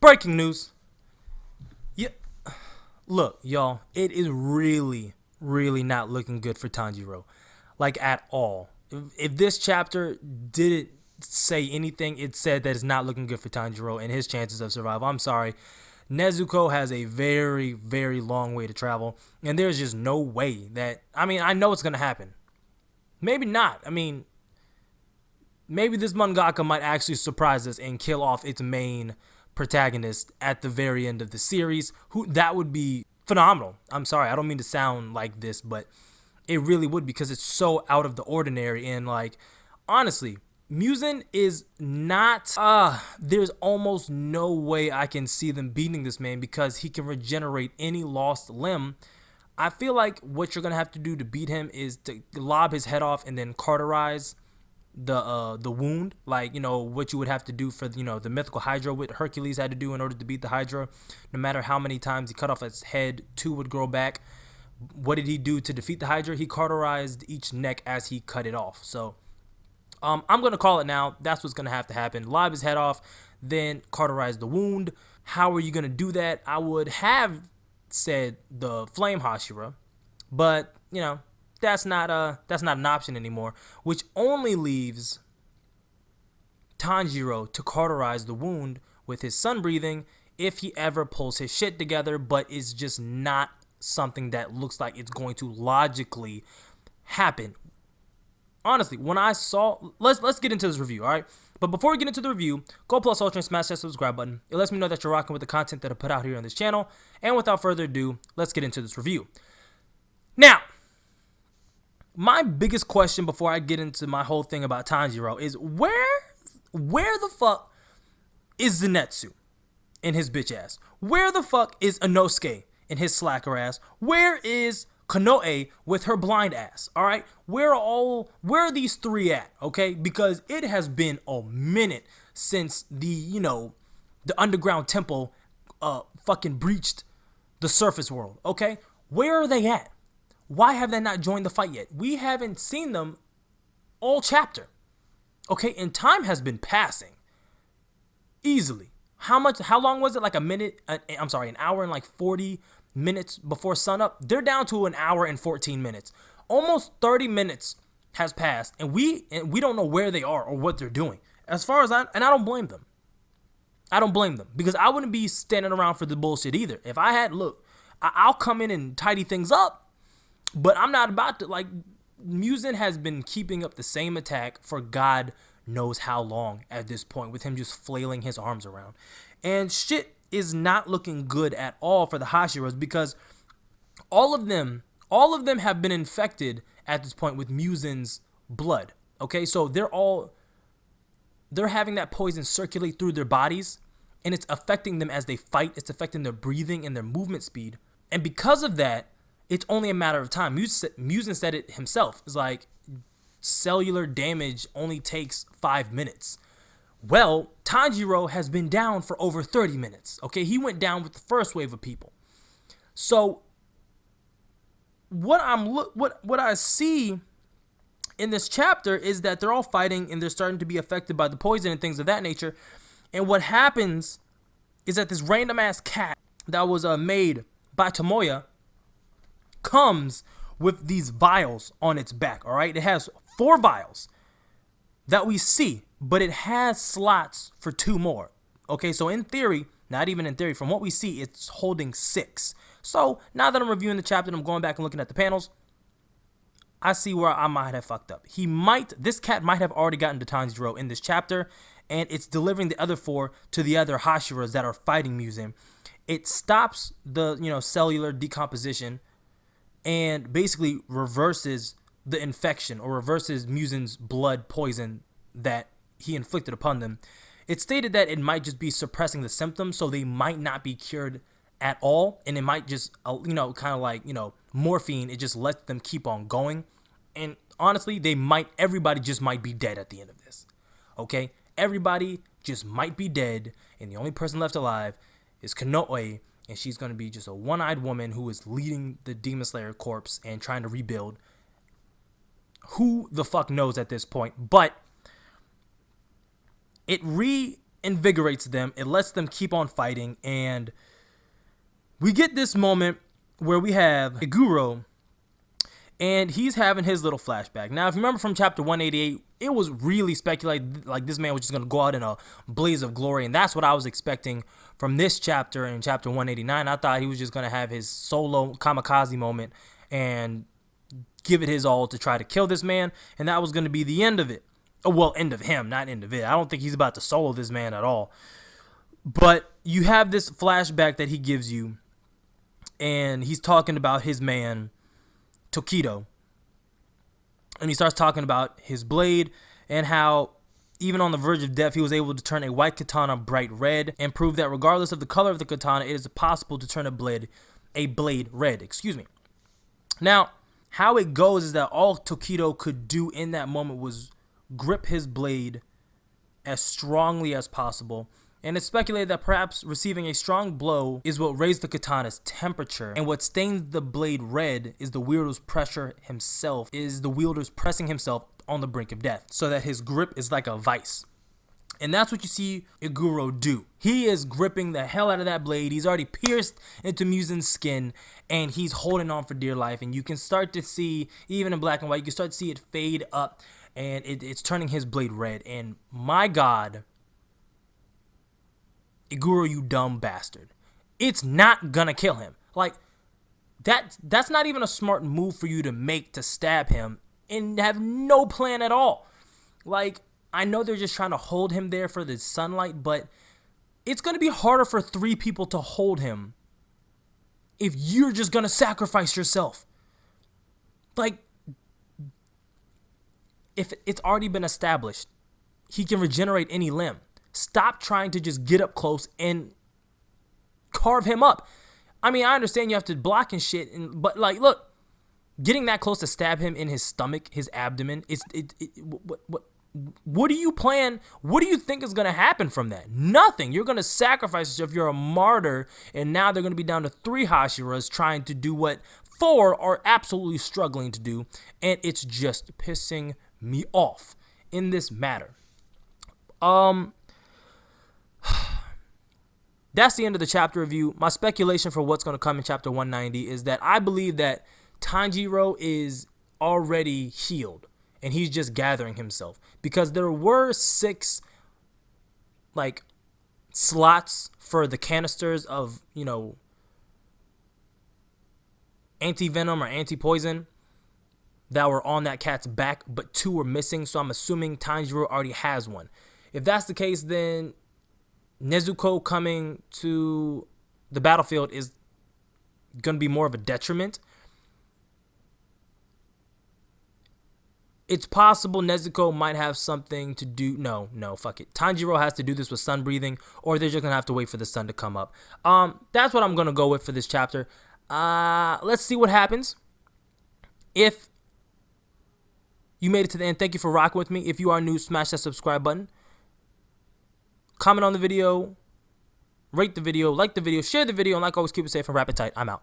Breaking news. Yeah, look, y'all, it is really, really not looking good for Tanjiro. Like, at all. If this chapter didn't say anything, it said that it's not looking good for Tanjiro and his chances of survival. I'm sorry. Nezuko has a very, very long way to travel, and there's just no way that... I mean, I know it's going to happen. Maybe not. I mean, maybe this mangaka might actually surprise us and kill off its main protagonist at the very end of the series. That would be phenomenal. I'm sorry, I don't mean to sound like this, but it really would, because it's so out of the ordinary. And like, honestly, Muzan is not there's almost no way I can see them beating this man, because he can regenerate any lost limb. I feel like what you're gonna have to do to beat him is to lob his head off and then cauterize the wound, like, you know, what you would have to do for, you know, the mythical Hydra, what Hercules had to do in order to beat the Hydra. No matter how many times he cut off its head, two would grow back. What did he do to defeat the Hydra? He cauterized each neck as he cut it off. So I'm gonna call it now. That's what's gonna have to happen. Lob his head off, then cauterize the wound. How are you gonna do that? I would have said the flame Hashira, but you know, that's not an option anymore, which only leaves Tanjiro to cauterize the wound with his sun breathing if he ever pulls his shit together, but it's just not something that looks like it's going to logically happen. Honestly, when I saw... Let's get into this review, alright? But before we get into the review, go plus ultra and smash that subscribe button. It lets me know that you're rocking with the content that I put out here on this channel. And without further ado, let's get into this review. Now, my biggest question before I get into my whole thing about Tanjiro is where the fuck is Zenitsu and his bitch ass? Where the fuck is Inosuke and his slacker ass? Where is Konoe with her blind ass? All right, where are these three at? Okay, because it has been a minute since the underground temple fucking breached the surface world. Okay, where are they at? Why have they not joined the fight yet? We haven't seen them all chapter. Okay, and time has been passing easily. How long was it? Like an hour and like 40 minutes before sunup. They're down to an hour and 14 minutes. Almost 30 minutes has passed, and we don't know where they are or what they're doing. As far as I don't blame them. I don't blame them, because I wouldn't be standing around for the bullshit either. If I had, I'll come in and tidy things up. But I'm not about to, like, Muzan has been keeping up the same attack for God knows how long at this point, with him just flailing his arms around. And shit is not looking good at all for the Hashiras, because all of them have been infected at this point with Muzan's blood. Okay, so they're having that poison circulate through their bodies, and it's affecting them as they fight. It's affecting their breathing and their movement speed. And because of that, it's only a matter of time. Muzan said it himself. It's like cellular damage only takes 5 minutes. Well, Tanjiro has been down for over 30 minutes. Okay, he went down with the first wave of people. So what I see in this chapter is that they're all fighting and they're starting to be affected by the poison and things of that nature. And what happens is that this random ass cat that was made by Tomoya comes with these vials on its back. All right, it has 4 vials that we see, but it has slots for 2 more. Okay, so in theory, not even in theory, from what we see, it's holding 6. So now that I'm reviewing the chapter and I'm going back and looking at the panels, I see where I might have fucked up. This cat might have already gotten to Tanjiro in this chapter, and it's delivering the other 4 to the other Hashiras that are fighting Muzan. It stops the cellular decomposition and basically reverses the infection, or reverses Muzan's blood poison that he inflicted upon them. It's stated that it might just be suppressing the symptoms, so they might not be cured at all, and it might just, kind of like, morphine, it just lets them keep on going. And honestly, everybody just might be dead at the end of this. Okay? Everybody just might be dead, and the only person left alive is Konoe, and she's going to be just a one-eyed woman who is leading the Demon Slayer corpse and trying to rebuild. Who the fuck knows at this point? But it invigorates them. It lets them keep on fighting. And we get this moment where we have Iguro, and he's having his little flashback. Now, if you remember from chapter 188, it was really speculated like this man was just going to go out in a blaze of glory. And that's what I was expecting from this chapter in chapter 189. I thought he was just going to have his solo kamikaze moment and give it his all to try to kill this man. And that was going to be the end of it. Oh, well, end of him, not end of it. I don't think he's about to solo this man at all. But you have this flashback that he gives you. And he's talking about his man, Tokido. And he starts talking about his blade and how even on the verge of death, he was able to turn a white katana bright red and prove that regardless of the color of the katana, it is possible to turn a blade red. Now, how it goes is that all Tokido could do in that moment was grip his blade as strongly as possible. And it's speculated that perhaps receiving a strong blow is what raised the katana's temperature. And what stains the blade red is the wielder's pressing himself on the brink of death, so that his grip is like a vice. And that's what you see Iguro do. He is gripping the hell out of that blade. He's already pierced into Musen's skin, and he's holding on for dear life. And you can start to see, even in black and white, you can start to see it fade up, and it's turning his blade red. And my God, Iguro, you dumb bastard. It's not gonna kill him. Like, that's not even a smart move for you to make to stab him and have no plan at all. Like, I know they're just trying to hold him there for the sunlight, but it's gonna be harder for 3 people to hold him if you're just gonna sacrifice yourself. Like, if it's already been established, he can regenerate any limb. Stop trying to just get up close and carve him up. I mean, I understand you have to block and shit, but like, look, getting that close to stab him in his stomach, his abdomen, what do you plan? What do you think is going to happen from that? Nothing. You're going to sacrifice yourself. You're a martyr, and now they're going to be down to 3 Hashiras trying to do what 4 are absolutely struggling to do, and it's just pissing me off in this matter. That's the end of the chapter review. My speculation for what's going to come in chapter 190 is that I believe that Tanjiro is already healed and he's just gathering himself, because there were 6 like slots for the canisters of, you know, anti-venom or anti-poison that were on that cat's back, but 2 were missing, so I'm assuming Tanjiro already has one. If that's the case, then Nezuko coming to the battlefield is going to be more of a detriment. It's possible Nezuko might have something to do. No, fuck it. Tanjiro has to do this with sun breathing, or they're just going to have to wait for the sun to come up. That's what I'm going to go with for this chapter. Let's see what happens. If you made it to the end, thank you for rocking with me. If you are new, smash that subscribe button. Comment on the video, rate the video, like the video, share the video, and like always, keep it safe and wrap it tight. I'm out.